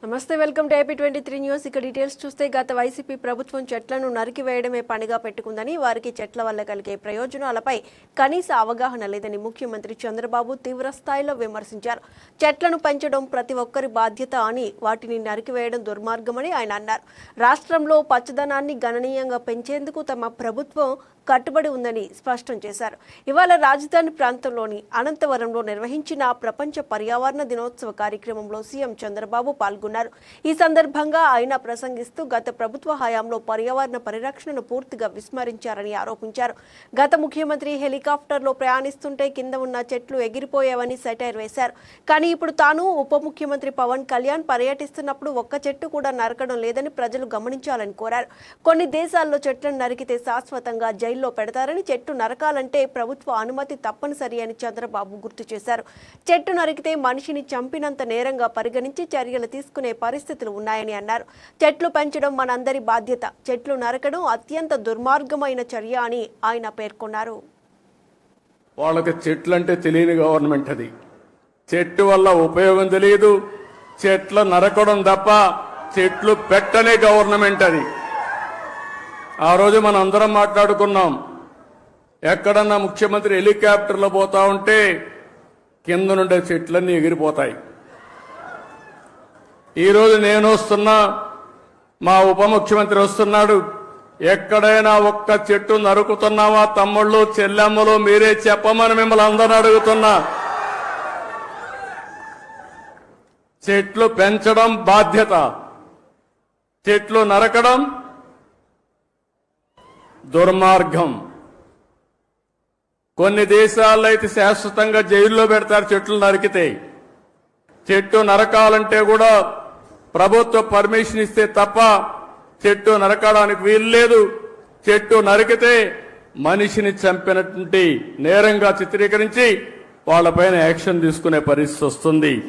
నమస్తే welcome to AP 23 news. ఇక details చూస్తే గత వైసీపీ ప్రభుత్వం చెట్లను నరికివేయడమే పనిగా పెట్టుకుందని, వారికి చెట్ల వల్ల కలిగే ప్రయోజనాలపై కనీస అవగాహన లేదని ముఖ్యమంత్రి చంద్రబాబు తీవ్ర స్థాయిలో విమర్శించారు. చెట్లను పెంచడం ప్రతి ఒక్కరి బాధ్యత అని, వాటిని నరికివేయడం దుర్మార్గమని ఆయన అన్నారు. రాష్ట్రంలో పచ్చదనాన్ని గణనీయంగా పెంచేందుకు తమ ప్రభుత్వం కట్టుబడి ఉందని స్పష్టం చేశారు. ఇవాళ రాజధాని ప్రాంతంలోని అనంతవరంలో నిర్వహించిన ప్రపంచ పర్యావరణ దినోత్సవ కార్యక్రమంలో సీఎం చంద్రబాబు పాల్గొన్నారు. ఈ సందర్భంగా ఆయన ప్రసంగిస్తూ గత ప్రభుత్వ హయాంలో పర్యావరణ పరిరక్షణను పూర్తిగా విస్మరించారని ఆరోపించారు. గత ముఖ్యమంత్రి హెలికాప్టర్లో ప్రయాణిస్తుంటే కింద ఉన్న చెట్లు ఎగిరిపోయావని సెటైర్ వేశారు. కానీ ఇప్పుడు తాను ఉప ముఖ్యమంత్రి పవన్ కళ్యాణ్ పర్యటిస్తున్నప్పుడు ఒక్క చెట్టు కూడా నరకడం లేదని ప్రజలు గమనించాలని కోరారు. కొన్ని దేశాల్లో చెట్లను నరికితే శాశ్వతంగా జైల్లో పెడతారని, చెట్టు నరకాలంటే ప్రభుత్వ అనుమతి తప్పనిసరి అని చంద్రబాబు గుర్తు చేశారు. చెట్టు నరికితే మనిషిని చంపినంత నేరంగా పరిగణించి చర్యలు తీసుకునే పరిస్థితులు ఉన్నాయని అన్నారు. చెట్లు పెంచడం మనందరి బాధ్యత, చెట్లు నరకడం అత్యంత దుర్మార్గమైన చర్య అని ఆయన పేర్కొన్నారు. వాళ్ళకి చెట్లు అంటే తెలియని గవర్నమెంట్ అది. చెట్టు వల్ల ఉపయోగం తెలియదు, చెట్లు నరకడం తప్ప చెట్లు పెట్టనే గవర్నమెంట్ అది. ఆ రోజు మనం అందరం మాట్లాడుకున్నాం, ఎక్కడన్నా ముఖ్యమంత్రి హెలికాప్టర్లో పోతా ఉంటే కింద నుండే చెట్లన్నీ ఎగిరిపోతాయి. ఈరోజు నేను వస్తున్నా, మా ఉప ముఖ్యమంత్రి వస్తున్నాడు, ఎక్కడైనా ఒక్క చెట్టు నరుకుతున్నావా తమ్ముళ్ళు చెల్లెమ్మలు మీరే చెప్పమని మిమ్మల్ని అందరూ అడుగుతున్నా. చెట్లు పెంచడం బాధ్యత, చెట్లు నరకడం దుర్మార్గం. కొన్ని దేశాల్లో అయితే శాశ్వతంగా జైల్లో పెడతారు చెట్లు నరికితే. చెట్టు నరకాలంటే కూడా ప్రభుత్వ పర్మిషన్ ఇస్తే తప్ప చెట్టు నరకడానికి వీలు లేదు. చెట్టు నరికితే మనిషిని చంపినటువంటి నేరంగా చిత్రీకరించి వాళ్ళపైన యాక్షన్ తీసుకునే పరిస్థితి వస్తుంది.